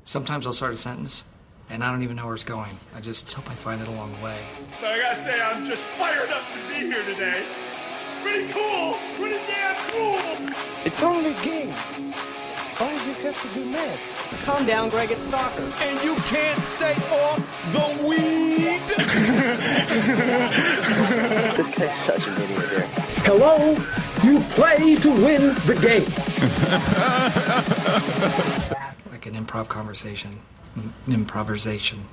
Sometimes I'll start a sentence, and I don't even know where it's going. I just hope I find it along the way. But I gotta say, I'm just fired up to be here today. Pretty cool! Pretty damn cool! It's only a game. Why do you have to be mad? Calm down, Greg, it's soccer. And you can't stay off the weed! This guy's such an idiot here. Hello? You play to win the game. Like an improv conversation. Improversation.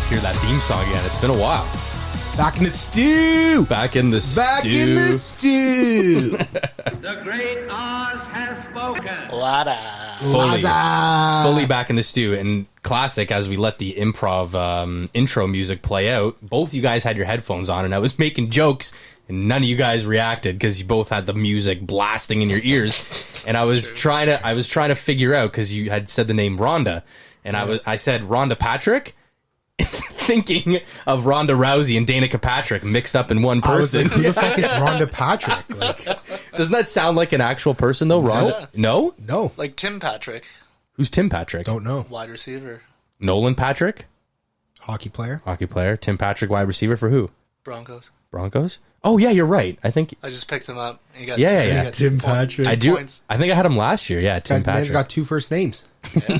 Hear that theme song again. It's been a while. Back in the stew. Back in the stew. The great Oz has spoken. Fully back in the stew. And classic, as we let the improv intro music play out, both you guys had your headphones on, and I was making jokes, and none of you guys reacted because you both had the music blasting in your ears. And I was trying to figure out, because you had said the name Rhonda, and I said Rhonda Patrick. Thinking of Ronda Rousey and Danica Patrick mixed up in one person. Who the fuck is Rhonda Patrick? Like, doesn't that sound like an actual person though, Rhonda? No. Like Tim Patrick. Who's Tim Patrick? Don't know. Wide receiver. Nolan Patrick? Hockey player. Tim Patrick, wide receiver for who? Broncos. Oh yeah, you're right. I think I just picked him up. He got Tim Patrick. I do. Points. I think I had him last year. Yeah, Tim Man's Patrick. got two first names.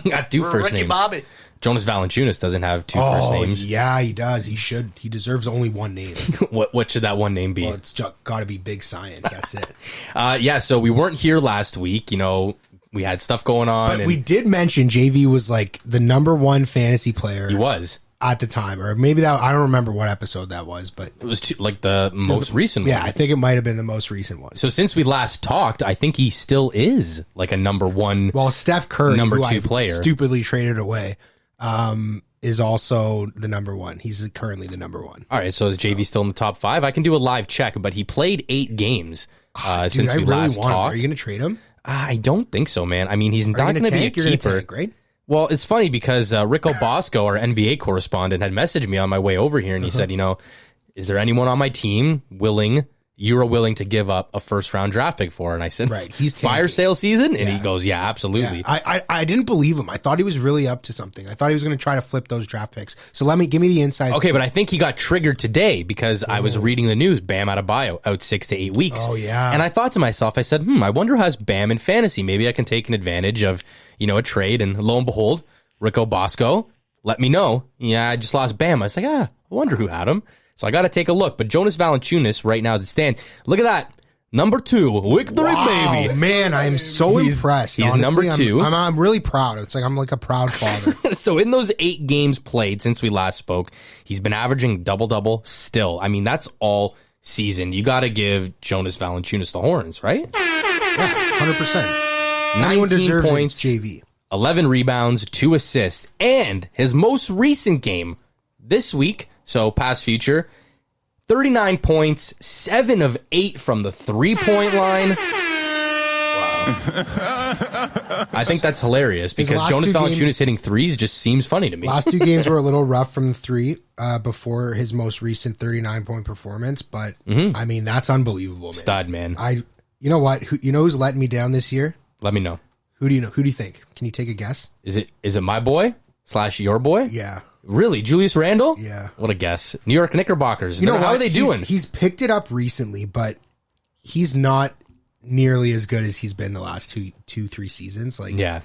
Got two first Ricky names. Bobby. Jonas Valanciunas doesn't have two first names. Yeah, he does. He should. He deserves only one name. What should that one name be? Well, it's got to be Big Science. That's it. Yeah, so we weren't here last week. You know, we had stuff going on. But we did mention JV was like the #1 fantasy player. He was. At the time. Or maybe that, I don't remember what episode that was, but it was like the most recent one. Yeah, I think it might have been the most recent one. So since we last talked, I think he still is like a #1. Well, Steph Curry, #2 player, stupidly traded away, is also the #1. He's currently the #1. All right, so is JV still in the top 5? I can do a live check, but he played 8 games since we last talked. Are you going to trade him? I don't think so, man. I mean, he's not going to be a keeper. Tank, right? Well, it's funny because Rico Bosco, our NBA correspondent, had messaged me on my way over here, and he said, you know, is there anyone on my team you are willing to give up a first-round draft pick for? And I said, right, he's fire sale season? And he goes, yeah, absolutely. Yeah. I didn't believe him. I thought he was really up to something. I thought he was going to try to flip those draft picks. So give me the insights. Okay, but I think he got triggered today because I was reading the news. Bam out of bio, out 6 to 8 weeks. Oh, yeah. And I thought to myself, I said, I wonder how's Bam in fantasy? Maybe I can take an advantage of, a trade. And lo and behold, Rico Bosco let me know. Yeah, I just lost Bam. I was like, I wonder who had him. So I got to take a look. But Jonas Valanciunas right now as it stands, look at that. #2, victory, baby. Man, I am so impressed. He's honestly, #2. I'm really proud. It's like I'm like a proud father. So in those 8 games played since we last spoke, he's been averaging double-double still. I mean, that's all season. You got to give Jonas Valanciunas the horns, right? Yeah, 100%. 19 points, JV. 11 rebounds, 2 assists, and his most recent game this week, so past future, 39 points, 7 of 8 from the 3-point line. Wow. I think that's hilarious because Jonas Valanciunas hitting threes just seems funny to me. Last 2 games were a little rough from the 3 before his most recent 39-point performance, but I mean, that's unbelievable, man. Stud, man. You know what? Who's letting me down this year? Let me know. Who do you know? Who do you think? Can you take a guess? Is it my boy / your boy? Yeah. Really? Julius Randle? Yeah. What a guess. New York Knickerbockers. How are they doing? He's picked it up recently, but he's not nearly as good as he's been the last 2-3 seasons. Like, yeah.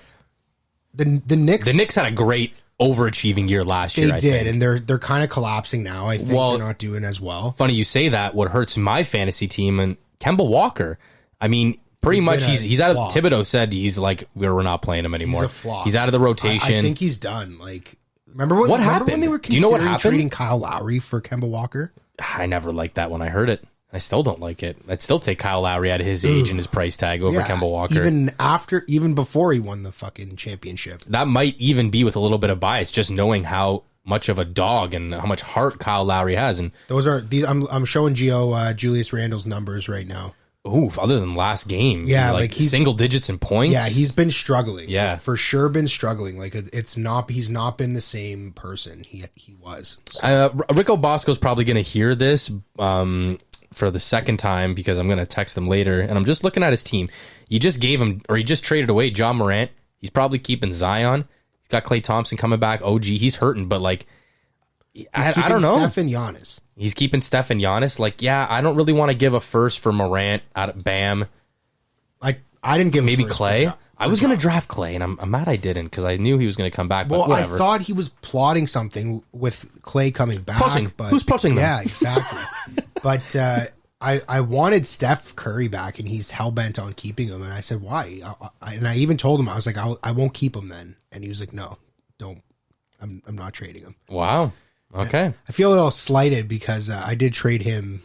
The Knicks had a great overachieving year last year. They did, and they're kind of collapsing now. I think they're not doing as well. Funny you say that. What hurts my fantasy team and Kemba Walker. I mean, pretty much he's out of. Thibodeau said he's like we're not playing him anymore. He's a flop. He's out of the rotation. I think he's done. Like, remember when they were Do you know what considering happened? trading Kyle Lowry for Kemba Walker? I never liked that when I heard it. I still don't like it. I'd still take Kyle Lowry at his age and his price tag over Kemba Walker. Even before he won the fucking championship. That might even be with a little bit of bias, just knowing how much of a dog and how much heart Kyle Lowry has. And those are these. I'm showing Gio Julius Randle's numbers right now. Oof, other than last game. Yeah, like he's single digits in points. Yeah, he's been struggling. Yeah. Like, for sure been struggling. Like he's not been the same person he was. So. Rico Bosco's probably going to hear this for the second time because I'm going to text him later. And I'm just looking at his team. He just traded away John Morant. He's probably keeping Zion. He's got Klay Thompson coming back. OG, he's hurting, but like, I don't know. Steph and Giannis. He's keeping Steph and Giannis. Like, yeah, I don't really want to give a first for Morant out of Bam. Like, I didn't give maybe a first Klay. I was going to draft Klay, and I'm mad I didn't because I knew he was going to come back. But well, whatever. I thought he was plotting something with Klay coming back. But who's plotting them? Yeah, exactly. But I wanted Steph Curry back, and he's hell bent on keeping him. And I said, why? And I even told him, I was like, I won't keep him then. And he was like, no, don't. I'm not trading him. Wow. Okay. I feel a little slighted because I did trade him.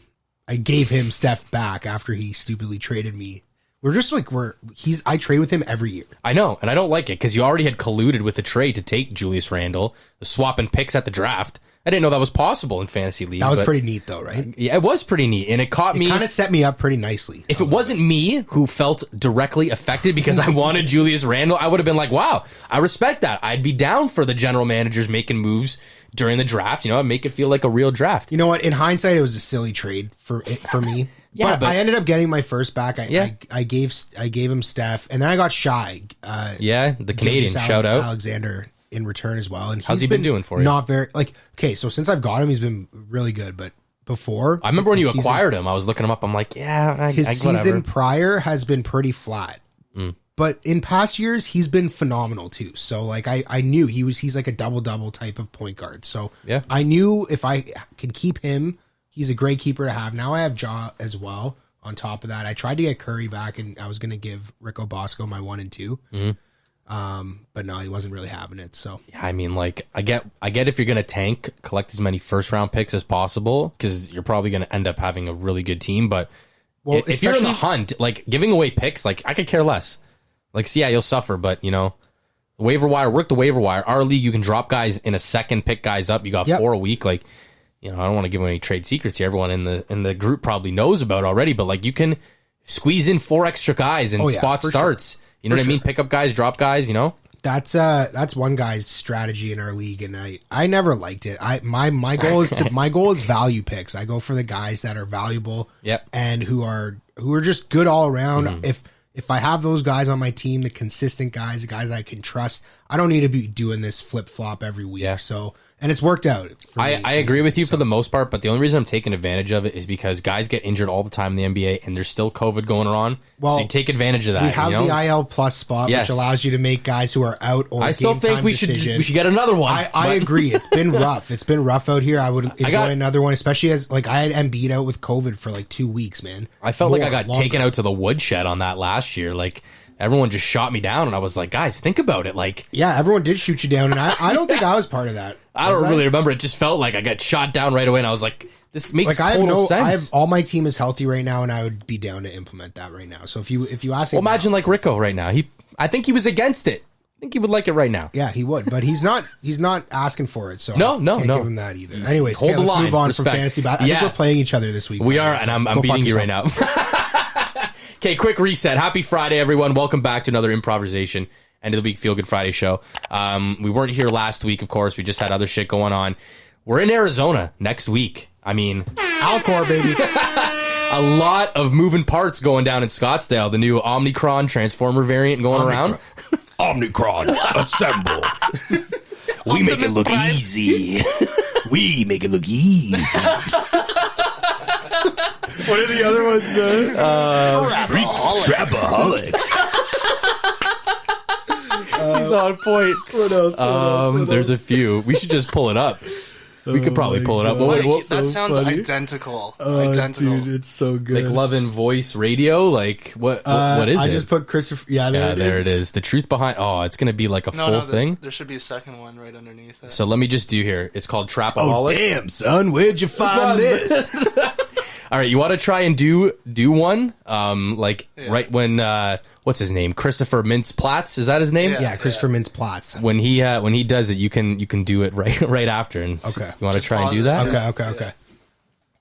I gave him Steph back after he stupidly traded me. I trade with him every year. I know, and I don't like it because you already had colluded with the trade to take Julius Randle, swapping picks at the draft. I didn't know that was possible in fantasy leagues. That was pretty neat, though, right? Yeah, it was pretty neat, and it kind of set me up pretty nicely. If it wasn't me who felt directly affected because I wanted Julius Randle, I would have been like, "Wow, I respect that." I'd be down for the general managers making moves during the draft. You know, make it feel like a real draft. You know what? In hindsight, it was a silly trade for me. Yeah, but I ended up getting my first back. I gave him Steph, and then I got Shy. The Canadian shout out Alexander in return as well. And how's he been doing for you? Not very so since I've got him, he's been really good. But before, I remember when you acquired him, I was looking him up. I'm like, his season prior has been pretty flat. But in past years, he's been phenomenal too. So like I knew he's like a double type of point guard. So yeah, I knew if I can keep him, he's a great keeper to have. Now I have Ja as well. On top of that, I tried to get Curry back, and I was going to give Rico Bosco my 1 and 2. But no, he wasn't really having it. So yeah, I mean, like I get if you're going to tank, collect as many first round picks as possible because you're probably going to end up having a really good team. But if you're in the hunt, like giving away picks, like I could care less. Like, so yeah, you'll suffer, but you know, waiver wire, work the waiver wire. Our league, you can drop guys in a second, pick guys up. You got 4 a week. Like, you know, I don't want to give any trade secrets here. Everyone in the group probably knows about it already, but like you can squeeze in 4 extra guys and spot starts. Sure. You know what I mean? Pick up guys, drop guys, you know? That's one guy's strategy in our league, and I never liked it. My goal is value picks. I go for the guys that are valuable and who are just good all around. If I have those guys on my team, the consistent guys, the guys I can trust, I don't need to be doing this flip-flop every week. Yeah. So, and it's worked out for me. I agree with you for the most part, but the only reason I'm taking advantage of it is because guys get injured all the time in the NBA, and there's still COVID going on. Well, so you take advantage of that. We have the IL Plus spot, which allows you to make guys who are out or I still think we should get another one. I agree. It's been rough. It's been rough out here. I would enjoy another one, especially as like I had Embiid out with COVID for like 2 weeks, man. I felt like I got taken out to the woodshed on that last year. Like, everyone just shot me down, and I was like, guys, think about it. Like, yeah, everyone did shoot you down, and I don't think I was part of that. I don't really remember. It just felt like I got shot down right away, and I was like, this makes total sense. All my team is healthy right now, and I would be down to implement that right now. So if you ask, well, imagine like Rico right now. I think he was against it. I think he would like it right now. Yeah, he would, but he's not asking for it. So no, can't give him that either. Anyways, let's move on from fantasy basketball. I think we're playing each other this week. We are, and I'm beating you right now. Okay, quick reset. Happy Friday, everyone. Welcome back to another Improversation End of the Week Feel Good Friday show. We weren't here last week, of course. We just had other shit going on. We're in Arizona next week. I mean, Alcor, baby. A lot of moving parts going down in Scottsdale. The new Omicron Transformer variant going around. Omicron, assemble. We make it look easy. We make it look easy. What are the other ones? Trap-a-holics. He's on point. What else? There's a few. We should just pull it up. We could probably pull it up. That sounds identical. Identical. Dude, it's so good. Like Love and Voice Radio. Like what is it? I just put Christopher. Yeah, there it is. The truth behind. Oh, it's gonna be like a full thing. There should be a second one right underneath it. So let me just do here. It's called Trap-a-holics. Oh damn, son, where'd you find this? All right, you want to try and do one? Right when what's his name? Christopher Mintz-Platz, is that his name? Yeah, Christopher Mintz-Platz. When he does it, you can do it right after. And okay, you want to try and do that? Okay.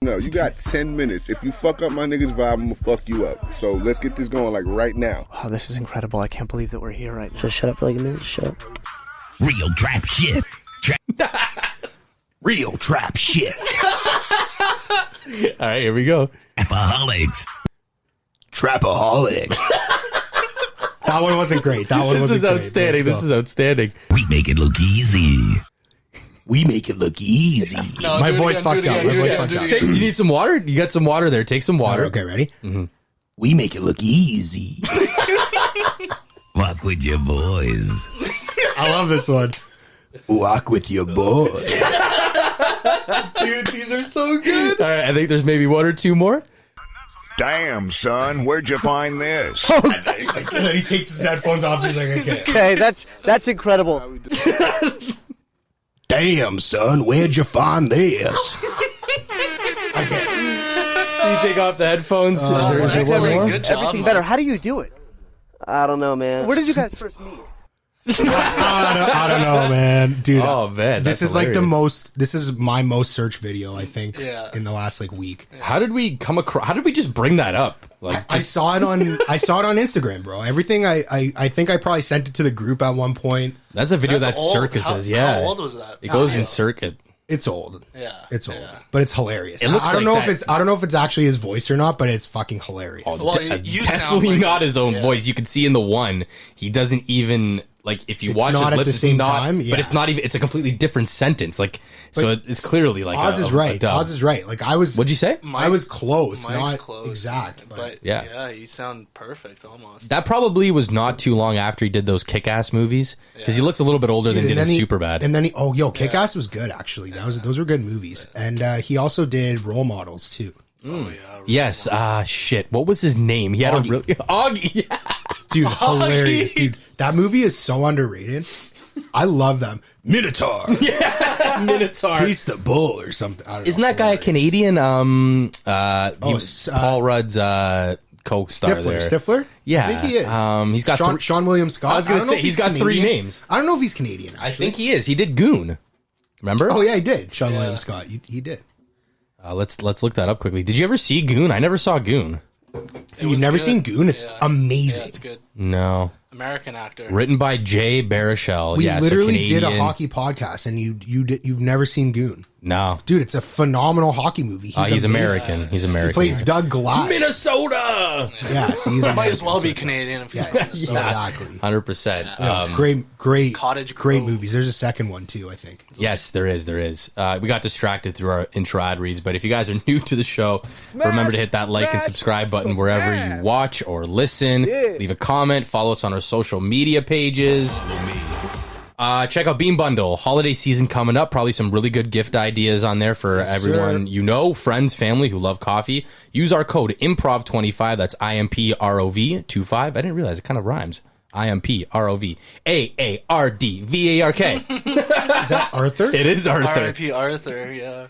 No, you got 10 minutes. If you fuck up my niggas vibe, I'm gonna fuck you up. So let's get this going like right now. Oh, this is incredible. I can't believe that we're here right now. Just shut up for like a minute. Shut up. Real trap shit. Real trap shit. All right, here we go. Trap-a-holics. Trap-a-holics. That one wasn't great. This is outstanding. This is outstanding. We make it look easy. We make it look easy. No, My voice fucked up. You need some water? You got some water there. Take some water. Okay, ready? Mm-hmm. We make it look easy. Walk with your boys. I love this one. Walk with your boys. Dude, these are so good. All right, I think there's maybe one or two more. Damn, son, where'd you find this? And then he takes his headphones off. He's like, okay. Okay, that's incredible. Damn, son, where'd you find this? You take off the headphones. Is there one more? Good job, Everything better. How do you do it? I don't know, man. Where did you guys first meet? I don't know, man. Dude, oh, man. This is hilarious. Like the most, this is my most searched video, I think, in the last like week. How did we come across, how did we just bring that up? Like, I saw it on Instagram, bro. Everything I think I probably sent it to the group at one point. That's a video that circuses. How old was that? It goes in circuit. It's old. Yeah. It's old. But it's hilarious. It looks I don't like know that. if it's actually his voice or not, but it's fucking hilarious. Oh, Well, you sound definitely like- not his own voice. You can see in the one, he doesn't even like if you It's watch not his at the lips, same it's not, time, but yeah. it's not even. It's a completely different sentence. Like so, it's clearly like Oz is right. Oz is right. Like I was. What'd you say? I was close, Mike's not close, exact. but yeah. yeah, you sound perfect almost. That probably was not too long after he did those Kick-Ass movies because he looks a little bit older than he did in Superbad. And then Kick-Ass was good actually. Those were good movies. And he also did Role Models too. Oh yeah. Yes. Shit. What was his name? He had Augie. a really Augie. Yeah. Dude, hilarious, dude. That movie is so underrated. I love them. Minotaur. Yeah, Minotaur. Taste the bull or something. I don't know. Isn't that guy a Canadian? Paul Rudd's co-star there. Stifler? Yeah. I think he is. He's got Sean William Scott. I was going to say, he's got three names. I don't know if he's Canadian. I think he is. He did Goon. Remember? Oh, yeah, he did. Sean William Scott. He did. Let's look that up quickly. Did you ever see Goon? I never saw Goon. You've never seen Goon? It's amazing. Yeah, it's good. No. American actor. Written by Jay Baruchel. We literally did a hockey podcast, and you've never seen Goon. No, dude, it's a phenomenal hockey movie. He's American. He's American. He plays Doug Glatt. Minnesota. Yes, he's might as well be Canadian if he's Minnesota. Exactly. 100%. Great movies. There's a second one too, I think. Yes, there is. We got distracted through our intro ad reads, but if you guys are new to the show, remember to hit that like and subscribe button wherever you watch or listen. Leave a comment. Follow us on our social media pages. Check out Bean Bundle. Holiday season coming up. Probably some really good gift ideas on there for everyone you know, friends, family who love coffee. Use our code IMPROV25. That's IMPROV25. I didn't realize it kind of rhymes. IMPROV AARDVARK. Is that Arthur? It is Arthur. R.I.P. Arthur. Yeah.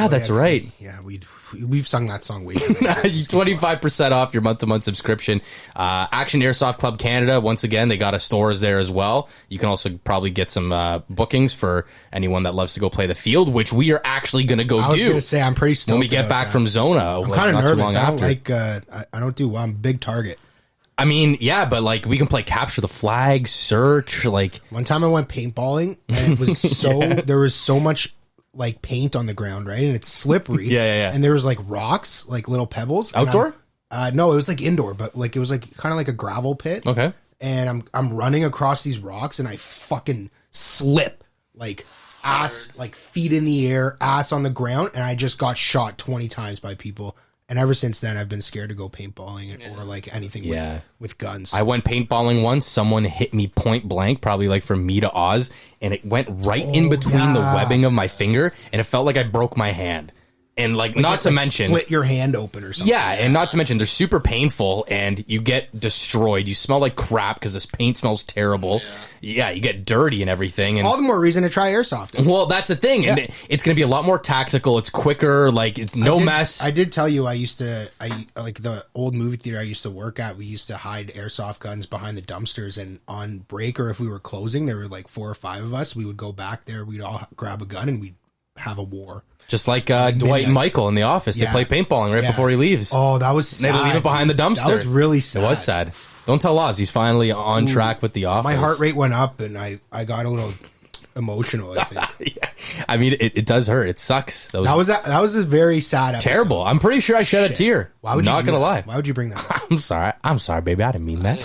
That's right. Yeah, we've sung that song way too many times. 25% off your month-to-month subscription. Action Airsoft Club Canada, once again, they got a stores there as well. You can also probably get some bookings for anyone that loves to go play the field, which we are actually going to go do. I was going to say, I'm pretty stoked when we get back from Zona. I'm kind of nervous. I don't do well. I'm a big target. I mean, yeah, but like we can play capture the flag, search. Like one time I went paintballing, and it was there was so much like paint on the ground, right? And it's slippery. Yeah. And there was like rocks, like little pebbles. Outdoor? No, it was like indoor, but like it was like kind of like a gravel pit. Okay. And I'm running across these rocks, and I fucking slip like ass, like feet in the air, ass on the ground, and I just got shot 20 times by people. And ever since then, I've been scared to go paintballing or like anything with guns. I went paintballing once. Someone hit me point blank, probably like from me to Oz, and it went right in between the webbing of my finger, and it felt like I broke my hand. And like not to mention split your hand open or something. Yeah, and not to mention they're super painful, and you get destroyed. You smell like crap because this paint smells terrible. Yeah, you get dirty and everything. And all the more reason to try airsoft. Well, that's the thing, and it's going to be a lot more tactical. It's quicker. Like it's mess. I did tell you I like the old movie theater I used to work at. We used to hide airsoft guns behind the dumpsters, and on break or if we were closing, there were like 4 or 5 of us. We would go back there. We'd all grab a gun and we'd have a war. Just like Dwight and Michael in The Office. They play paintballing right before he leaves. Oh, that was sad. And they leave it behind the dumpster. That was really sad. It was sad. Don't tell Oz. He's finally on track with The Office. My heart rate went up, and I got a little emotional, I think. Yeah. I mean, it does hurt. It sucks. That was a very sad episode. Terrible. I'm pretty sure I shed a tear. Why would you not gonna lie? Why would you bring that up? I'm sorry, baby. I didn't mean that.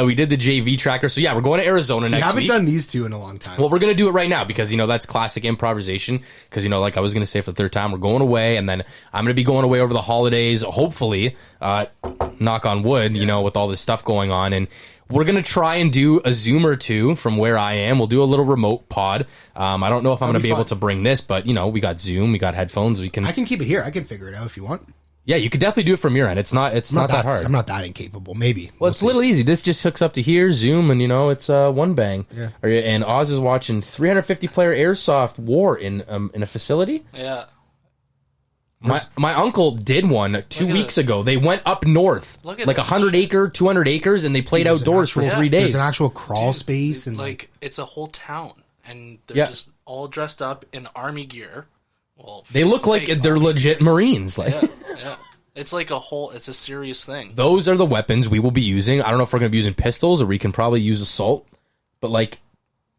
We did the JV tracker. So yeah, we're going to Arizona next week. We haven't done these two in a long time. Well, we're going to do it right now because, that's classic improvisation. Because, like I was going to say for the third time, we're going away. And then I'm going to be going away over the holidays, hopefully, knock on wood, with all this stuff going on. And we're going to try and do a Zoom or two from where I am. We'll do a little remote pod. I don't know if I'm going to be able to bring this, but, we got Zoom, we got headphones. I can keep it here. I can figure it out if you want. Yeah, you could definitely do it from your end. It's not that hard. I'm not that incapable. Maybe. Well, it's a little easy. This just hooks up to here, Zoom, and it's one bang. Yeah. And Oz is watching 350 player airsoft war in a facility. Yeah. My uncle did one 2 weeks ago. They went up north, like 100 acre, 200 acres, and they played outdoors for 3 days. There's an actual crawl space, and it's a whole town, and they're just all dressed up in army gear. Well, they look like they're legit Marines. Yeah. It's like it's a serious thing. Those are the weapons we will be using. I don't know if we're going to be using pistols or we can probably use assault. But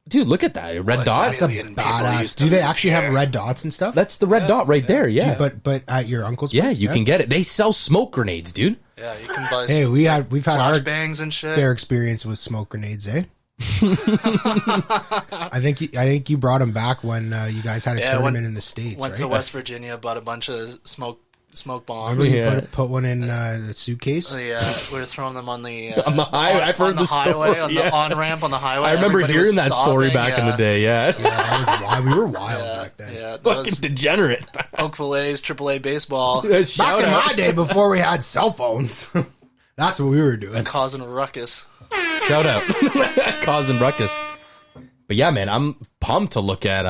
dude, look at that. Red dot. That's a badass. Do they actually have red dots and stuff? That's the red dot right there, yeah. Dude, but at your uncle's place? Yeah, you can get it. They sell smoke grenades, dude. Yeah, you can buy we've had our bangs and shit. Fair experience with smoke grenades, eh? I think you brought them back when you guys had a tournament in the States. Went to West Virginia, bought a bunch of smoke bombs. Remember you put one in the suitcase? Yeah, we were throwing them on the on the highway. I've heard the highway, story. On the on ramp on the highway. I remember hearing that story back in the day. Yeah, that was wild. We were wild back then. Yeah, fucking degenerate. Oakville A's, AAA baseball. Back in my day, before we had cell phones, that's what we were doing. Causing a ruckus. Shout out, causing ruckus. But yeah, man, I'm pumped to look at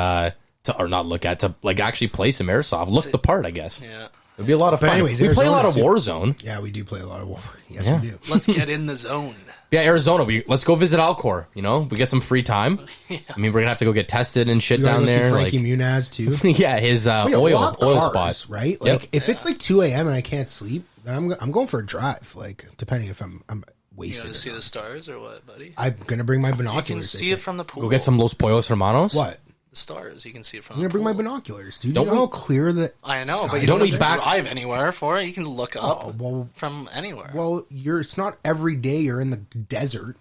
to actually play some airsoft. Look the part, I guess. Yeah. It'd be a lot of fun. Anyways, we Arizona play a lot of too. Warzone. Yeah, we do play a lot of Warzone. Yes, we do. Let's get in the zone. Yeah, Arizona. Let's go visit Alcor. We get some free time. Yeah. I mean, we're gonna have to go get tested and shit down See there. Frankie Muniz too. Yeah, his oil spot. Right? If it's 2 a.m. and I can't sleep, then I'm going for a drive. Depending if I'm wasted. You want to see the stars or what, buddy? I'm gonna bring my binoculars. You can see it from the pool. Go get some Los Pollos Hermanos. What? The stars. You can see it from I'm the gonna bring pool. my binoculars, dude. You know how clear the I know, sky but you is? don't need to drive anywhere for it. You can look up from anywhere. Well, it's not every day you're in the desert.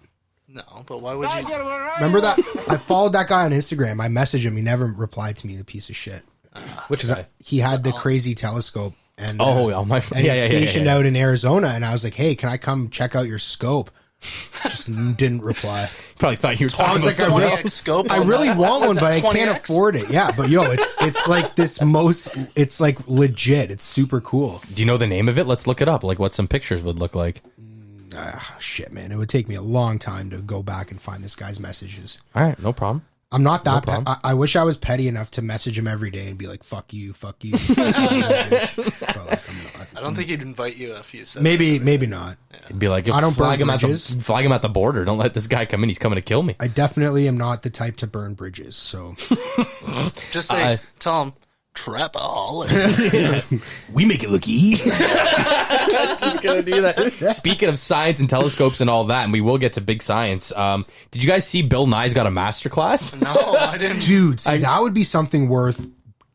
No, but why would you? Remember that? I followed that guy on Instagram. I messaged him. He never replied to me, the piece of shit. Which guy? He had the crazy telescope. And, my friend. And he's stationed out in Arizona. And I was like, hey, can I come check out your scope? Just didn't reply. Probably thought you were talking about someone else. Scope. I really want one, but I can't afford it. Yeah, but it's like it's like legit. It's super cool. Do you know the name of it? Let's look it up. Like what some pictures would look like. Shit, man. It would take me a long time to go back and find this guy's messages. All right, no problem. I'm not that I wish I was petty enough to message him every day and be like, fuck you. But I don't think he'd invite you if you said maybe not. Yeah. It'd be like, I don't flag him at the border. Don't let this guy come in. He's coming to kill me. I definitely am not the type to burn bridges. So just say, tell him, Trap-a-holics. We make it look easy. Just gonna do that. Speaking of science and telescopes and all that, and we will get to big science. Did you guys see Bill Nye's got a masterclass? No, I didn't. Dude, that would be something worth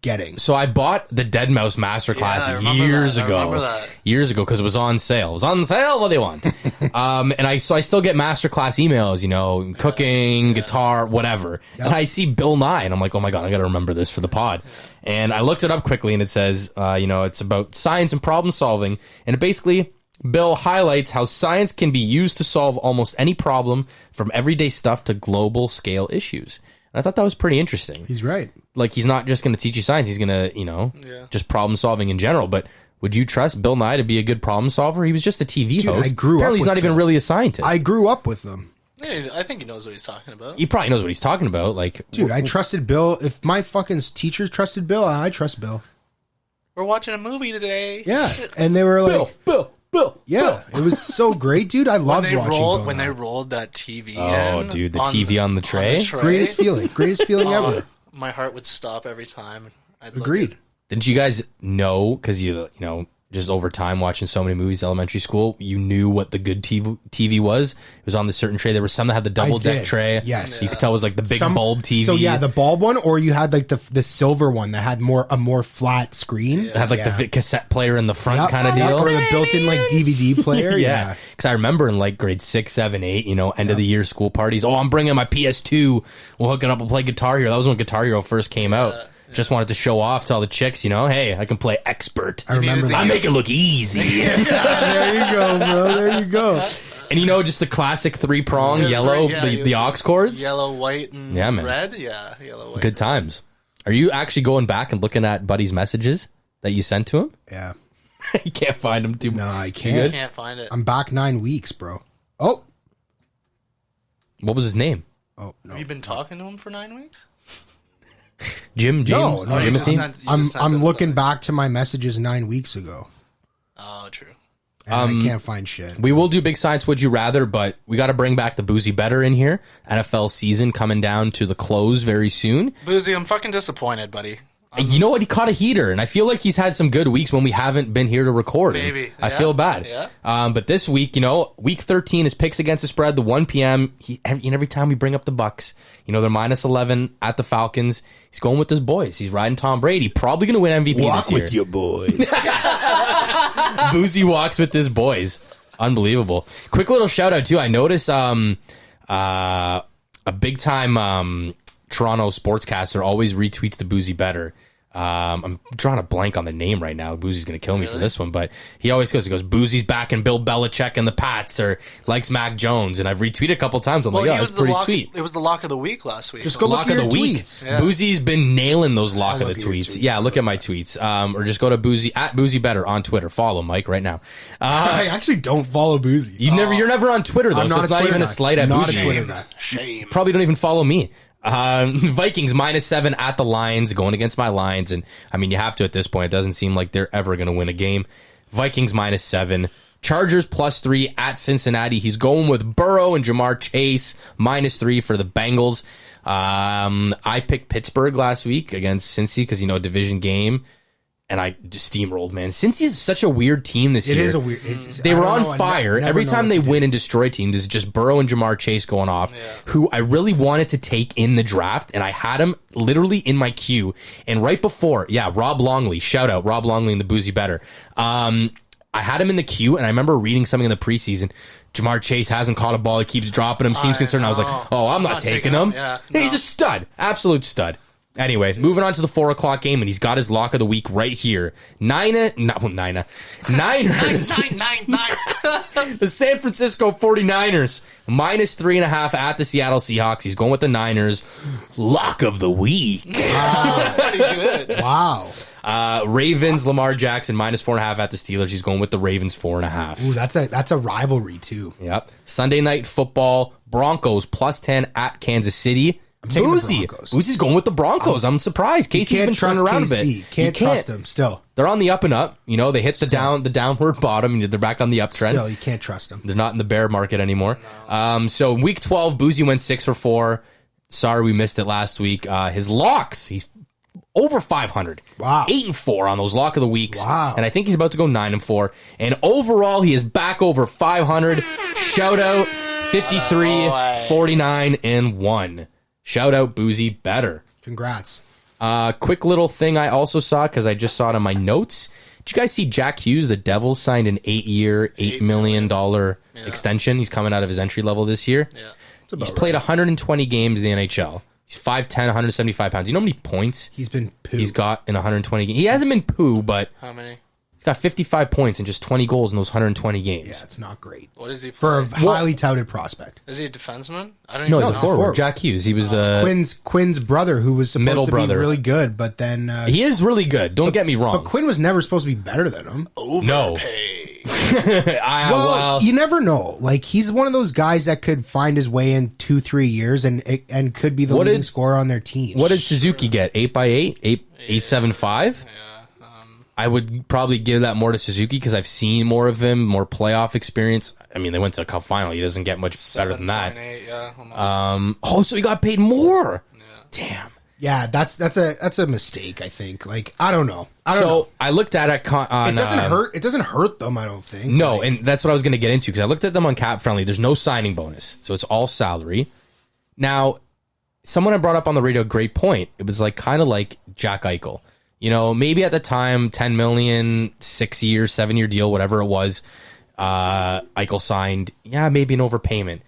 getting. So I bought the Dead Mouse masterclass years ago. Years ago, because it was on sale. It was on sale. What do you want? And I still get masterclass emails. Cooking, guitar, whatever. Yep. And I see Bill Nye, and I'm like, oh my god, I got to remember this for the pod. And I looked it up quickly, and it says, it's about science and problem solving, and it basically. Bill highlights how science can be used to solve almost any problem, from everyday stuff to global scale issues. And I thought that was pretty interesting. He's right. Like, he's not just going to teach you science. He's going to, just problem solving in general. But would you trust Bill Nye to be a good problem solver? He was just a TV host. Apparently, he's not even really a scientist. I grew up with them. Yeah, I think he knows what he's talking about. He probably knows what he's talking about. Like, dude, I trusted Bill. If my fucking teachers trusted Bill, I trust Bill. We're watching a movie today. Yeah, and they were like, Bill. Yeah, it was so great, dude. I loved watching Bill when they rolled that TV. Oh, dude, the TV on the tray. Greatest feeling ever. my heart would stop every time. Agreed. Didn't you guys know, because you know, just over time watching so many movies elementary school, you knew what the good TV was? It was on the certain tray. There was some that had the double deck tray. Yes. You could tell it was like the big bulb TV. So yeah, the bulb one, or you had like the silver one that had a more flat screen. It had like the cassette player in the front kind of deal. Or the built-in like DVD player. Yeah. Because I remember in like grade 6, 7, 8, you know, end of the year school parties. Oh, I'm bringing my PS2. We'll hook it up and play Guitar Hero. That was when Guitar Hero first came out. Just wanted to show off to all the chicks, you know, hey, I can play expert. I remember that. I make it look easy. There you go, bro. There you go. And you know, just the classic 3-prong yellow, the aux cords. Yellow, white, and red. Yeah, yellow, white. Good times. Are you actually going back and looking at Buddy's messages that you sent to him? Yeah. You can't find them too. No, I can't. I can't find it. I'm back 9 weeks, bro. Oh. What was his name? Oh, no. Have you been talking to him for 9 weeks? James? No, Jimothy? I'm looking back to my messages 9 weeks ago. Oh, true. And I can't find shit. We will do Big Science Would You Rather, but we got to bring back the Boozy Better in here. NFL season coming down to the close very soon. Boozy, I'm fucking disappointed, buddy. You know what? He caught a heater, and I feel like he's had some good weeks when we haven't been here to record. Maybe. I feel bad. Yeah. But this week, you know, week 13 is picks against the spread, the 1 p.m. Every time we bring up the Bucks, you know, they're minus 11 at the Falcons. He's going with his boys. He's riding Tom Brady. Probably going to win MVP Walk this year. with your boys. Boozy walks with his boys. Unbelievable. Quick little shout out, too. I noticed a big time Toronto sportscaster always retweets the Boozy Better. I'm drawing a blank on the name right now. Boozy's going to kill me for this one, but he always goes, Boozy's back and Bill Belichick and the Pats, or likes Mac Jones, and I've retweeted a couple times. I'm like, yeah, it's pretty sweet. It was the lock of the week last week. Just go look at your tweets. Yeah. Boozy's been nailing those lock of the tweets. Yeah, look at my tweets. Or just go to Boozy at Boozy Better on Twitter. Follow Mike right now. I actually don't follow Boozy. You're never on Twitter though, so it's not even a slight at Boozy. Not a Twitter guy. Shame. Probably don't even follow me. Vikings -7 at the Lions, going against my Lions, and I mean, you have to at this point. It doesn't seem like they're ever going to win a game. Vikings -7. Chargers +3 at Cincinnati. He's going with Burrow and Jamar Chase -3 for the Bengals. I picked Pittsburgh last week against Cincy because, you know, division game. And I just steamrolled, man. Cincy is such a weird team this year. It is a weird. They were on fire. Every time they win and destroy teams, it's just Burrow and Jamar Chase going off, who I really wanted to take in the draft, and I had him literally in my queue. And right before, Rob Longley, shout out Rob Longley and the Boozy Better. I had him in the queue, and I remember reading something in the preseason. Jamar Chase hasn't caught a ball. He keeps dropping him. Seems concerned. I was like, oh, I'm not taking him. Yeah, He's a stud. Absolute stud. Anyway, moving on to the 4 o'clock game, and he's got his lock of the week right here. Niners. Nine. The San Francisco 49ers, -3.5 at the Seattle Seahawks. He's going with the Niners. Lock of the week. Wow. That's pretty good. Wow. Ravens, Lamar Jackson, -4.5 at the Steelers. He's going with the Ravens 4.5. Ooh, that's a rivalry, too. Yep. Sunday night football, Broncos +10 at Kansas City. Boozy's going with the Broncos. I'm surprised. Casey's been turning around a bit. Can't trust them still. They're on the up and up. You know, they hit the downward bottom. They're back on the uptrend. Still, you can't trust them. They're not in the bear market anymore. No. So week 12, Boozy went 6 for 4. Sorry we missed it last week. His locks, he's over 500. Wow. 8-4 on those lock of the weeks. Wow. And I think he's about to go 9-4. And overall, he is back over 500. Shout out 53, 49, and 1. Shout out Boozy Better. Congrats. Quick little thing I also saw, because I just saw it on my notes. Did you guys see Jack Hughes, the Devils, signed an 8-year, $8 million extension? He's coming out of his entry level this year. Yeah. He's played 120 games in the NHL. He's 5'10", 175 pounds. You know how many points he's got in 120 games? He hasn't been poo, but... How many? He's got 55 points and just 20 goals in those 120 games. Yeah, it's not great. What is he for a highly touted prospect? Is he a defenseman? I don't know. know. He's a forward. Jack Hughes. He was the Quinn's brother, who was supposed to be really good, but then he is really good. Don't get me wrong. But Quinn was never supposed to be better than him. Overpay. Well, you never know. Like, he's one of those guys that could find his way in 2-3 years and could be the leading scorer on their team. What did Suzuki get? 8x8? 8.75? Yeah. I would probably give that more to Suzuki because I've seen more of him, more playoff experience. I mean, they went to a cup final. He doesn't get much better than that. 7.8, yeah. So he got paid more. Yeah. Damn. Yeah, that's a mistake, I think. Like, I don't know. I looked at it on... It doesn't hurt them, I don't think. No, and that's what I was going to get into, because I looked at them on Cap Friendly. There's no signing bonus, so it's all salary. Now, someone had brought up on the radio a great point. It was like kind of like Jack Eichel. You know, maybe at the time, $10 million, 6-year, 7-year deal, whatever it was, Eichel signed, maybe an overpayment.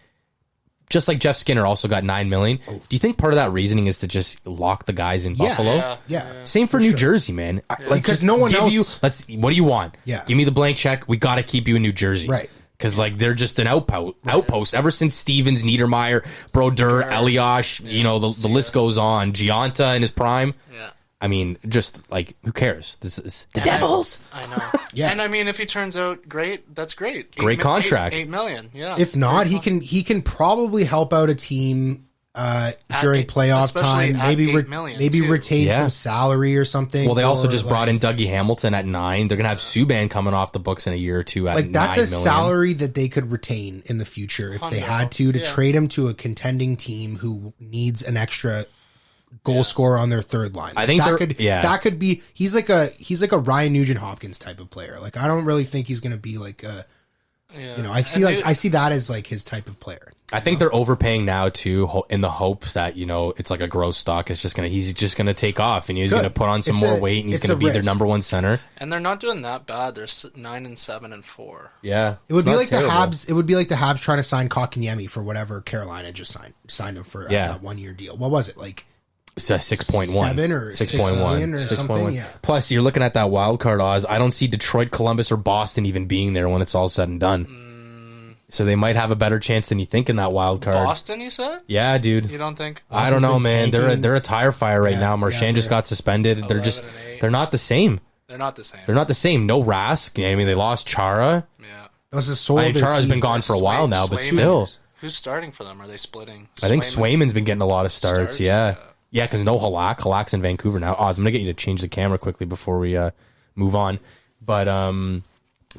Just like Jeff Skinner also got $9 million. Do you think part of that reasoning is to just lock the guys in Buffalo? Yeah. Same for New Jersey, man. Like, because no one else. What do you want? Yeah. Give me the blank check. We got to keep you in New Jersey. Right. Because like they're just an outpost. Ever since Stevens, Niedermeyer, Brodeur, Eliash, the list goes on. Gianta in his prime. Yeah. I mean, just like, who cares? This is the Devils. I know. Yeah. And I mean, if he turns out great, that's great. Great contract. $8 million. Yeah. If not, he can probably help out a team during playoff time. Maybe retain some salary or something. Well, they also just brought in Dougie Hamilton at $9 million. They're gonna have Subban coming off the books in a year or two at $9 million. That's a salary that they could retain in the future if they had to trade him to a contending team who needs an extra goal scorer on their third line. I think that could be. He's like a Ryan Nugent Hopkins type of player. Like, I don't really think he's going to be like a. I see that as like his type of player. I think they're overpaying now too, in the hopes that it's like a growth stock. He's just gonna take off, and he's gonna put on some more weight, and he's gonna be their number one center. And they're not doing that bad. They're 9-7-4. Yeah, it would be like terrible. The Habs. It would be like the Habs trying to sign Kotkaniemi for whatever Carolina just signed him for that 1 year deal. What was it like? It's 6.1, 7 or 6.1 or something. Yeah. Plus, you're looking at that wild card odds. I don't see Detroit, Columbus, or Boston even being there when it's all said and done. So they might have a better chance than you think in that wild card. Boston, you said? Yeah, dude. You don't think? I don't know, man. They're a tire fire right now. Marchand just got suspended. They're not the same. They're not the same. They're not the same. No Rask. I mean, they lost Chara. Yeah. That was the soul. Chara's been gone for a while now, but still. Who's starting for them? Are they splitting? I think Swayman's been getting a lot of starts. Yeah. Yeah, because no Halak. Halak's in Vancouver now. Oz, I'm going to get you to change the camera quickly before we move on. But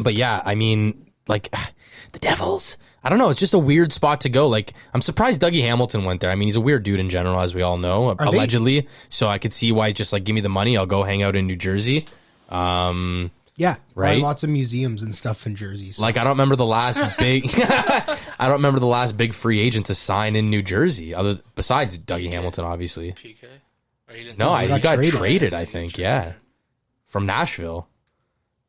yeah, I mean, like, the Devils. I don't know. It's just a weird spot to go. Like, I'm surprised Dougie Hamilton went there. I mean, he's a weird dude in general, as we all know, allegedly. So I could see why he's just like, give me the money. I'll go hang out in New Jersey. Yeah, right. Lots of museums and stuff in Jersey. So. Like, I don't remember the last big free agent to sign in New Jersey, besides Dougie Hamilton, obviously. PK? He got traded, I think. Yeah, from Nashville.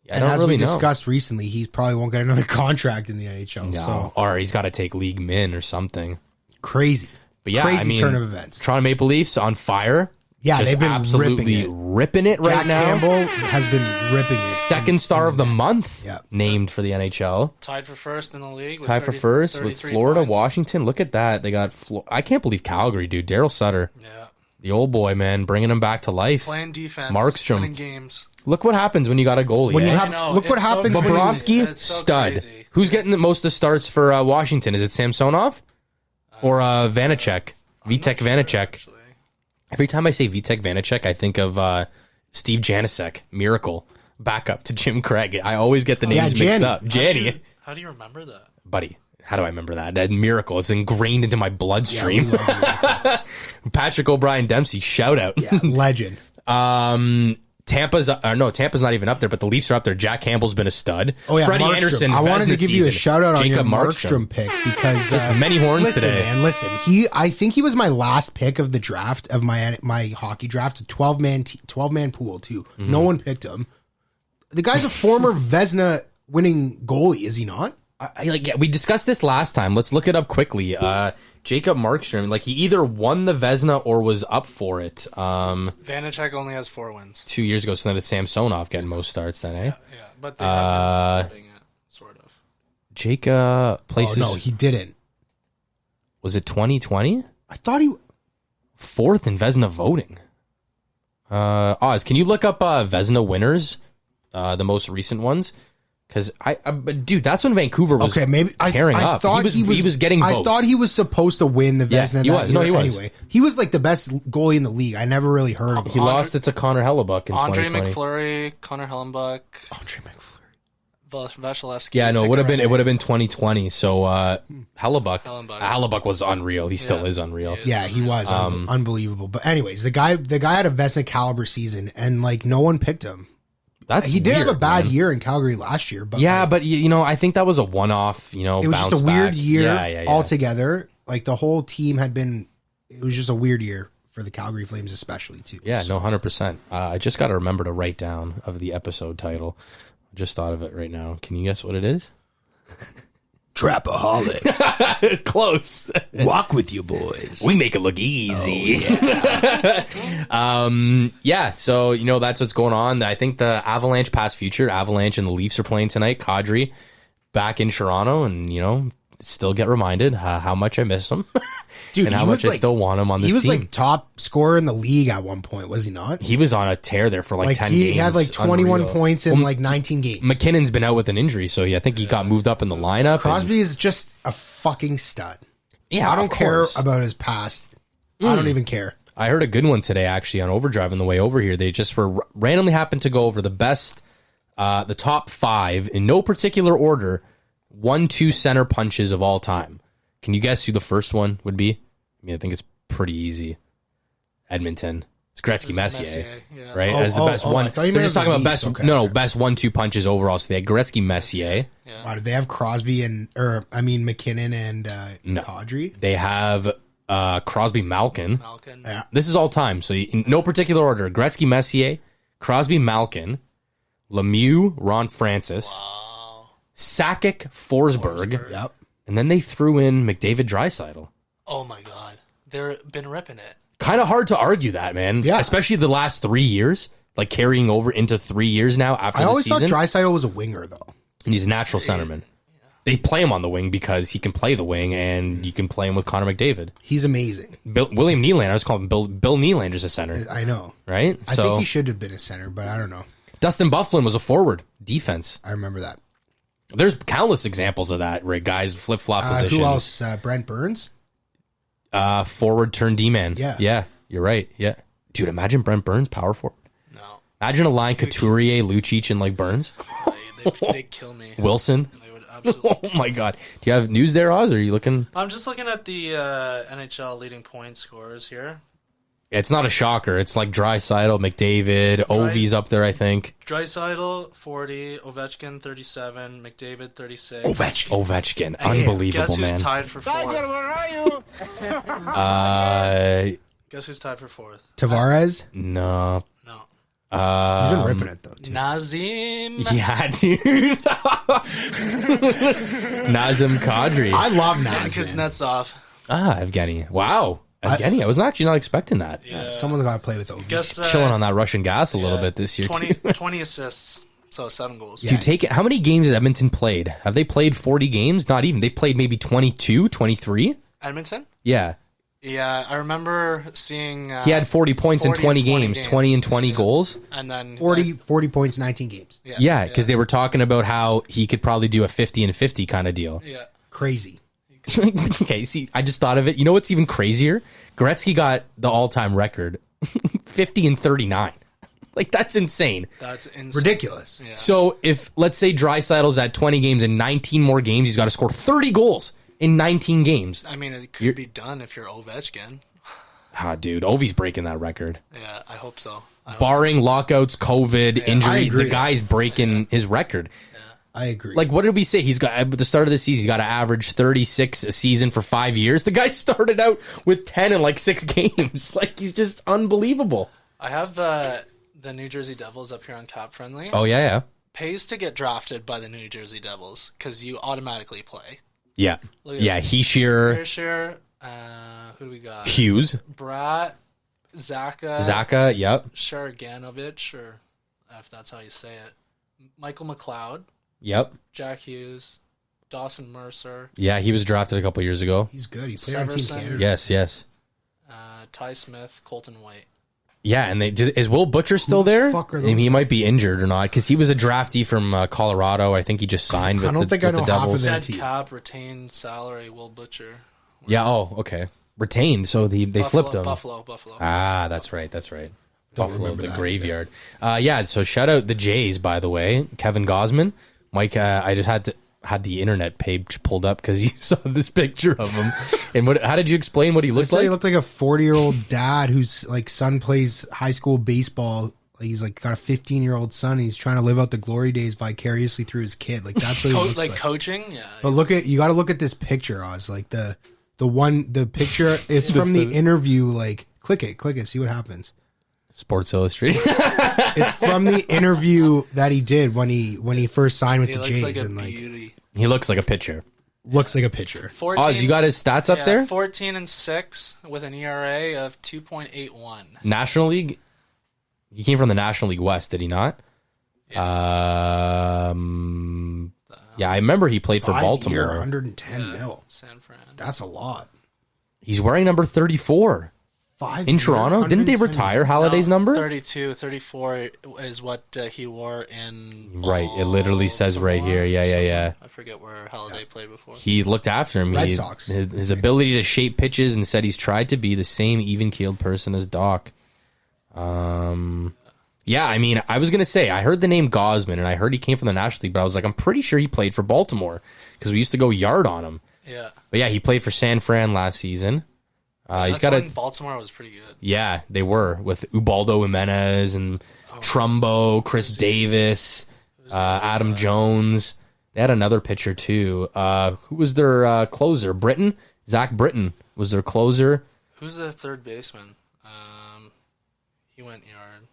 And as we discussed recently, he probably won't get another contract in the NHL. No, or he's got to take league min or something. Crazy. But yeah, crazy turn of events. Toronto Maple Leafs on fire. Yeah, they've been absolutely ripping it right now. Jack Campbell has been ripping it. Second star of the month named for the NHL. Tied for first in the league. Tied for first with Florida, points. Washington. Look at that. They got. I can't believe Calgary, dude. Daryl Sutter. Yeah. The old boy, man, bringing him back to life. Playing defense. Markstrom. Winning games. Look what happens when you got a goalie. Look what happens. Bobrovsky, stud. Crazy. Who's getting the most of starts for Washington? Is it Samsonov or Vanacek? Vitek Vanacek. Every time I say Vitek Vanacek, I think of Steve Janicek, Miracle, backup to Jim Craig. I always get the names mixed up. Janny. How do you remember that? Buddy, how do I remember that? That Miracle. It's ingrained into my bloodstream. Patrick O'Brien Dempsey, shout out. Yeah, legend. Tampa's not even up there, but the Leafs are up there. Jack Campbell's been a stud. Oh yeah, Freddie Markstrom. Anderson. I wanted to give you a shout out on your Markstrom pick because many horns today. Listen, I think he was my last pick of the draft of my hockey draft. A 12-man pool too. Mm-hmm. No one picked him. The guy's a former Vezina winning goalie, is he not? We discussed this last time. Let's look it up quickly. Jacob Markstrom, he either won the Vezina or was up for it. Vanacek only has 4 wins. 2 years ago, so then it's Samsonov getting most starts then, eh? Yeah, but they have been splitting it, sort of. Jacob places... Oh, no, he didn't. Was it 2020? I thought he... 4th in Vezina voting. Oz, can you look up Vezina winners? The most recent ones? Because dude, that's when Vancouver was tearing up. He was getting votes. I thought he was supposed to win the Vezina. He was. No, he was. Anyway, he was like the best goalie in the league. I never really heard of him. He lost it to Connor Hellebuck in Andre 2020. McFleury, Connor Hellebuck. Andre McFleury. Vasilevsky. Yeah, no, it would have been 2020. So Hellebuck was unreal. He still is unreal. Yeah, he was unbelievable. But anyways, the guy had a Vezina caliber season, and like no one picked him. He did have a bad year in Calgary last year, but but I think that was a one-off. It was just a weird year altogether. Like the whole team it was just a weird year for the Calgary Flames, especially too. Yeah, no, 100%. I just got to remember to write down of the episode title. I just thought of it right now. Can you guess what it is? Trap-a-holics. Close. Walk with you boys. We make it look easy. Oh, yeah. So, that's what's going on. I think the Avalanche past future, Avalanche and the Leafs are playing tonight. Kadri back in Toronto, and, still get reminded how much I miss him. Dude, and how much I still want him on this team. He was like top scorer in the league at one point, was he not? He was on a tear there for 10 games. He had 21 points in 19 games. McKinnon's been out with an injury, so I think he got moved up in the lineup. Crosby is just a fucking stud. Yeah, I don't care about his past. I don't even care. I heard a good one today, actually, on Overdrive on the way over here. They just randomly happened to go over the best, the top 5 in no particular order, 1-2 center punches of all time. Can you guess who the first one would be? I think it's pretty easy. Edmonton. It's Gretzky Messier, right? As the best one. They're just talking about best. Okay, best 1-2 punches overall. So they had Gretzky Messier. Yeah. Wow, did they have Crosby McKinnon and Kadri? They have Crosby Malkin. Yeah. This is all time. So in no particular order: Gretzky Messier, Crosby Malkin, Lemieux, Ron Francis, Sakic Forsberg. Yep. And then they threw in McDavid Draisaitl. Oh my God. They've been ripping it. Kind of hard to argue that, man. Yeah. Especially the last 3 years, like carrying over into 3 years now after the season. I always thought Draisaitl was a winger, though. And he's a natural centerman. Yeah. They play him on the wing because he can play the wing, and you can play him with Connor McDavid. He's amazing. William Nylander, I was calling him Bill Nylander's a center. I know. Right? I think he should have been a center, but I don't know. Dustin Byfuglien was a forward, defense. I remember that. There's countless examples of that, where guys flip-flop positions. Who else? Brent Burns? Forward turn D-man. Yeah. Yeah, you're right. Yeah. Dude, imagine Brent Burns, power forward. No. Imagine a line Couturier, Lucic, and Burns. They'd kill me. Wilson. They would absolutely oh my God. Do you have news there, Oz? Or are you looking? I'm just looking at the NHL leading point scorers here. It's not a shocker. It's like Draisaitl, McDavid, Ovi's up there, I think. Draisaitl, 40, Ovechkin, 37, McDavid, 36. Ovechkin. Unbelievable, man. Guess who's tied for 4th? Guess who's tied for 4th? Tavares? No. He's been ripping it, though, too. Nazem. Yeah, dude. Nazem Kadri. I love Nazem. Kuznetsov. Evgeny. Wow. Evgeny, I was actually not expecting that. Yeah. Someone's got to play with Ovi. Chilling on that Russian gas a little bit this year, 20 assists, so 7 goals. Yeah. How many games has Edmonton played? Have they played 40 games? Not even. They've played maybe 22, 23? Edmonton? Yeah. Yeah, I remember seeing... he had 40 points in 20 games, 20 and 20 goals. And then... 40 points, 19 games. Yeah, because they were talking about how he could probably do a 50 and 50 kind of deal. Yeah. Crazy. Okay, see, I just thought of it. You know what's even crazier? Gretzky got the all-time record, 50 and 39. Like, that's insane. That's insane. Ridiculous. Yeah. So, if, let's say, Draisaitl's at 20 games and 19 more games, he's got to score 30 goals in 19 games. I mean, it could be done if you're Ovechkin. Dude, Ovi's breaking that record. Yeah, I hope so. Barring lockouts, COVID, injury, the guy's breaking his record. I agree. Like, what did we say? He's got, at the start of the season, he's got to average 36 a season for 5 years. The guy started out with 10 in 6 games. Like, he's just unbelievable. I have the New Jersey Devils up here on Cap Friendly. Oh, yeah. Pays to get drafted by the New Jersey Devils because you automatically play. Yeah. Hischier. Who do we got? Hughes. Bratt. Zaka, yep. Sharaganovich, or if that's how you say it. Michael McLeod. Yep. Jack Hughes. Dawson Mercer. Yeah, he was drafted a couple years ago. He's good. He played on Team Canada. Yes. Ty Smith, Colton White. Yeah, and is Will Butcher still there? He might be injured or not, because he was a draftee from Colorado. I think he just signed with the Devils. Half of that team. Cap, retained salary, Will Butcher. Yeah, okay. Retained, so they flipped him. Buffalo. That's right. Buffalo, the graveyard. So shout out the Jays, by the way. Kevin Gausman Mike, I just had the internet page pulled up because you saw this picture of him. And how did you explain what he looked like? He looked like a 40-year-old dad whose like son plays high school baseball. He's like got a 15-year-old son. And he's trying to live out the glory days vicariously through his kid. Like that's what he looks like. Coaching, yeah. But you got to look at this picture, Oz. Like the picture. It's from the interview. Like click it, see what happens. Sports Illustrated. It's from the interview that he did when he first signed with the Jays. Like and beauty. He looks like a pitcher. Looks like a pitcher. 14, Oz, you got his stats up there? 14-6 with an ERA of 2.81. National League. He came from the National League West, did he not? Yeah. I remember he played for Baltimore. 110 mil. San Fran. That's a lot. He's wearing number 34. In Toronto? Didn't they retire Halliday's number? 32, 34 is what he wore in... Right, it literally says right here. Yeah. I forget where Halliday played before. He looked after him. Red Sox. His ability to shape pitches and said he's tried to be the same even-keeled person as Doc. Yeah, I mean, I was going to say, I heard the name Gausman, and I heard he came from the National League, but I was like, I'm pretty sure he played for Baltimore, because we used to go yard on him. Yeah. But yeah, he played for San Fran last season. He's got Baltimore was pretty good. Yeah, they were, with Ubaldo Jimenez and Trumbo, Chris Davis, Adam Jones. They had another pitcher, too. Who was their closer? Britton? Zach Britton was their closer. Who's the third baseman? He went yard.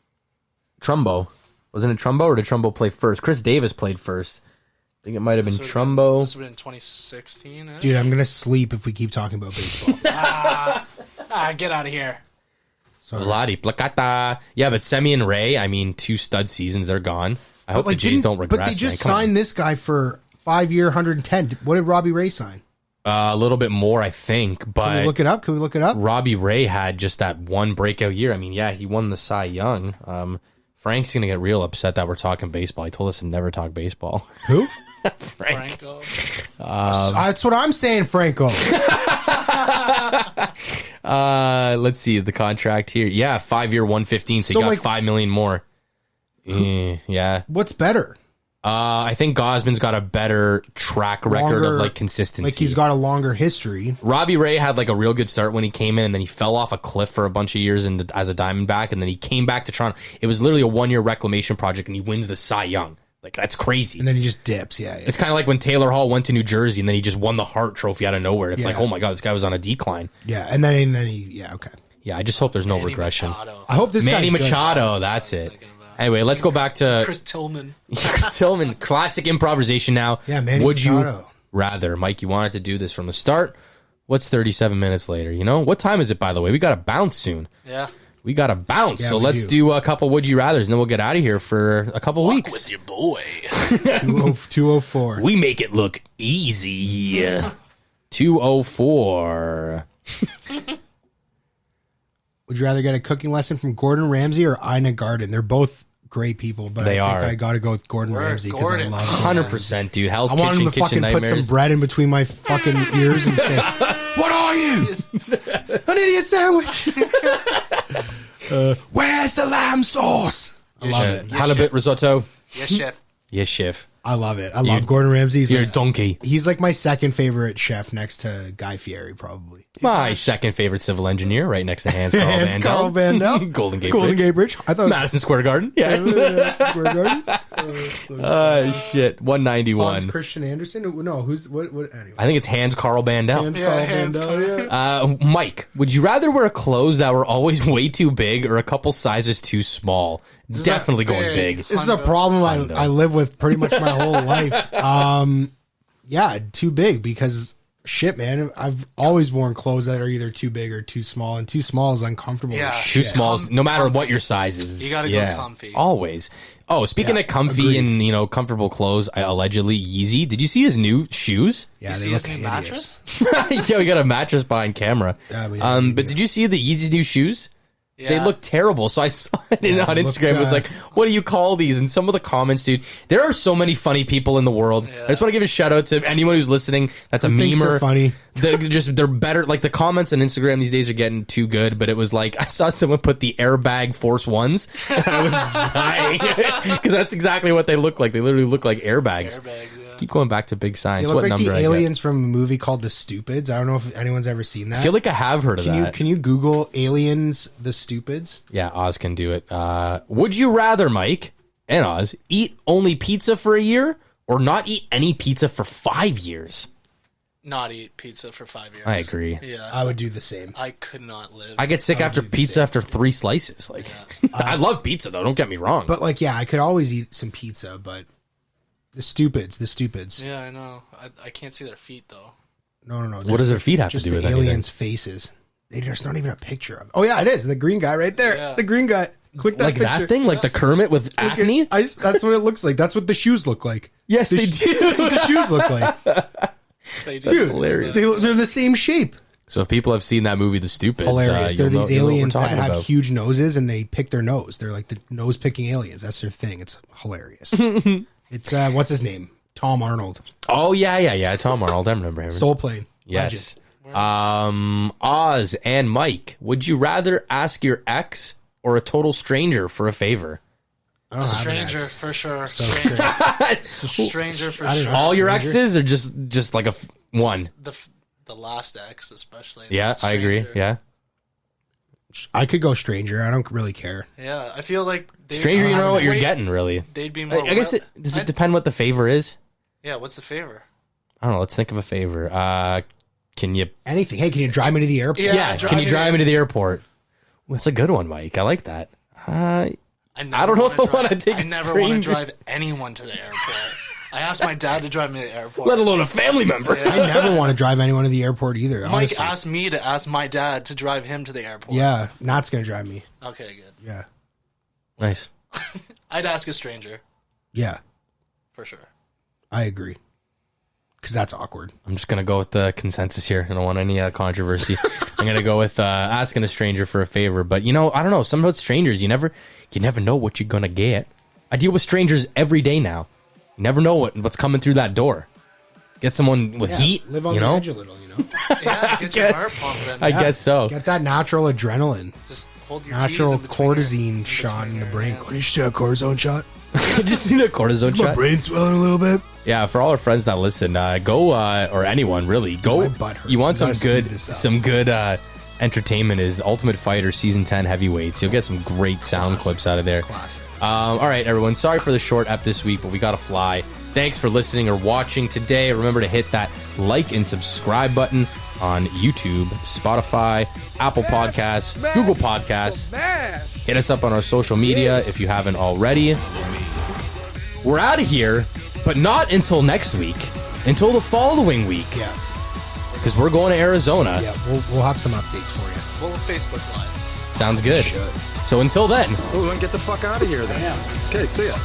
Trumbo. Wasn't it Trumbo, or did Trumbo play first? Chris Davis played first. I think it might have been Trumbo. This would have been 2016. Dude, I'm going to sleep if we keep talking about baseball. Get out of here. Vladi Placata. Yeah, but Semi and Ray, I mean, 2 stud seasons, they're gone. I hope the Jays don't regress. But they just signed this guy for 5-year, 110. What did Robbie Ray sign? A little bit more, I think. But Can we look it up? Robbie Ray had just that one breakout year. I mean, yeah, he won the Cy Young. Frank's going to get real upset that we're talking baseball. He told us to never talk baseball. Who? Franco. That's what I'm saying, Franco. Let's see the contract here. Yeah, 5-year, 115. So he got $5 million more. Yeah. What's better? I think Gausman's got a better track record of like consistency. Like he's got a longer history. Robbie Ray had like a real good start when he came in, and then he fell off a cliff for a bunch of years as a Diamondback, and then he came back to Toronto. It was literally a 1-year reclamation project, and he wins the Cy Young. Like, that's crazy. And then he just dips. Yeah. It's kind of like when Taylor Hall went to New Jersey, and then he just won the Hart Trophy out of nowhere. It's like, oh my God, this guy was on a decline. Yeah, and then he, okay. Yeah, I just hope there's no regression. Machado. I hope this Manny guy's Machado, good. that's it. Anyway, let's go back to Chris Tillman. Chris Tillman, classic improvisation now. Yeah, Manny Would Machado. you rather, Mike, you wanted to do this from the start. What's 37 minutes later? You know? What time is it, by the way? We got to bounce soon. Yeah. We got to bounce. Yeah, so let's do a couple Would You Rathers, and then we'll get out of here for a couple weeks. With your boy. 204. We make it look easy. 204. Would you rather get a cooking lesson from Gordon Ramsay or Ina Garten? They're both great people, but They I think are. I got to go with Gordon Ramsay because I love him. 100%, dude. Hell's I want him to Kitchen fucking put Nightmares. some bread in between my fucking ears and say, "What are you? An idiot sandwich? Where's the lamb sauce?" I love it. Halibut risotto. Yes, chef. Yes, chef. I love it. I love Gordon Ramsay. You're a donkey. He's like my second favorite chef next to Guy Fieri, probably. My second favorite civil engineer, right next to Hans Carl Hans Van Carl Van Dam. Golden Gate Golden Bridge. Gate Bridge. I thought Madison Square Garden. Yeah. Madison Square Garden. Shit. 191. Hans Christian Andersen. No, who's what? Anyway. I think it's Hans Carl Bandel. Hans Carl Van Dam. Yeah. Mike, would you rather wear clothes that were always way too big or a couple sizes too small? Definitely going big. This is a problem I live with pretty much my whole life. Yeah, too big because shit, man. I've always worn clothes that are either too big or too small, and too small is uncomfortable. Yeah, Too small, no matter what your size is. You gotta go comfy. Always. Oh, speaking of comfy and comfortable clothes, allegedly Yeezy. Did you see his new shoes? Yeah, You they see look his new hideous. mattress? Yeah, we got a mattress behind camera. Yeah, But did you see the Yeezy's new shoes? They look terrible. So I saw it on Instagram. It was like, what do you call these? And some of the comments, dude, there are so many funny people in the world. I just want to give a shout out to anyone who's listening. That's a memer. Funny. They're better. Like the comments on Instagram these days are getting too good, but it was like, I saw someone put the airbag Force Ones and I was dying because that's exactly what they look like. They literally look like airbags. Keep going back to big science. They look what like number the aliens from a movie called The Stupids. I don't know if anyone's ever seen that. I feel like I have heard of that. Can you Google Aliens The Stupids? Yeah, Oz can do it. Would you rather, Mike and Oz, eat only pizza for a year or not eat any pizza for 5 years? Not eat pizza for 5 years. I agree. Yeah, I would do the same. I could not live. I get sick after pizza after 3 slices. Like, I love pizza though. Don't get me wrong. But like, yeah, I could always eat some pizza, but the stupids. Yeah, I know. I can't see their feet though. No. What does their feet have to do with the anything? aliens' faces? There's not even a picture of. Oh yeah, it is the green guy right there. Yeah. The green guy. Click that like picture. that thing, like the Kermit with acne. That's what it looks like. That's what the shoes look like. Yes, they do. That's what the shoes look like. They do. Dude, hilarious. They're the same shape. So if people have seen that movie, The Stupids, Hilarious. They're these aliens that have about. huge noses and they pick their nose. They're like the nose picking aliens. That's their thing. It's hilarious. It's what's his name? Tom Arnold. Oh yeah. Tom Arnold. I remember him. Soul Plane. Yes. Oz and Mike, would you rather ask your ex or a total stranger for a favor? I don't have an Stranger ex. for sure. So Stranger for I don't sure. know. All your Stranger? exes or just like one? The last ex, especially. Yeah, I agree. Stranger. Yeah. I could go stranger. I don't really care. Yeah, I feel like Stranger, you know what you're getting, really. They'd be more. I guess does it depend what the favor is? Yeah, what's the favor? I don't know. Let's think of a favor. Can you Anything. Hey, can you drive me to the airport? Yeah, can you drive me to the airport? Well, that's a good one, Mike. I like that. I don't know if I want to take I a never want to stranger. drive anyone to the airport. I asked my dad to drive me to the airport. Let alone a family member. I never want to drive anyone to the airport either. Mike honestly. asked me to ask my dad to drive him to the airport. Yeah, Nat's gonna drive me. Okay, good. Yeah. Nice. I'd ask a stranger Yeah, for sure. I agree. Because that's awkward. I'm just gonna go with the consensus here. I don't want any controversy. I'm gonna go with asking a stranger for a favor. But I don't know. Some about strangers, you never know what you're gonna get. I deal with strangers every day now. You never know what's coming through that door. Get someone with heat. Live on the edge a little, Yeah, get your heart pumping. I guess so. Get that natural adrenaline. Just hold your Natural keys in between cortisone shot in the brain. You should have a cortisone shot. Just need a cortisone My shot. brain's swelling a little bit. Yeah, for all our friends that listen, go or anyone really go. my butt hurts. You want We some gotta good speed this up. entertainment? Is Ultimate Fighter Season 10 Heavyweights. You'll get some great sound clips out of there. Classic. All right, everyone. Sorry for the short ep this week, but we gotta fly. Thanks for listening or watching today. Remember to hit that like and subscribe button on YouTube, Spotify, Apple Podcasts, Google Podcasts. Hit us up on our social media if you haven't already. We're out of here, but not until next week. Until the following week. Yeah. Because we're going to Arizona. Yeah, we'll have some updates for you. Well, Facebook Live. Sounds good. So until then. Well, then get the fuck out of here then. Okay, see ya.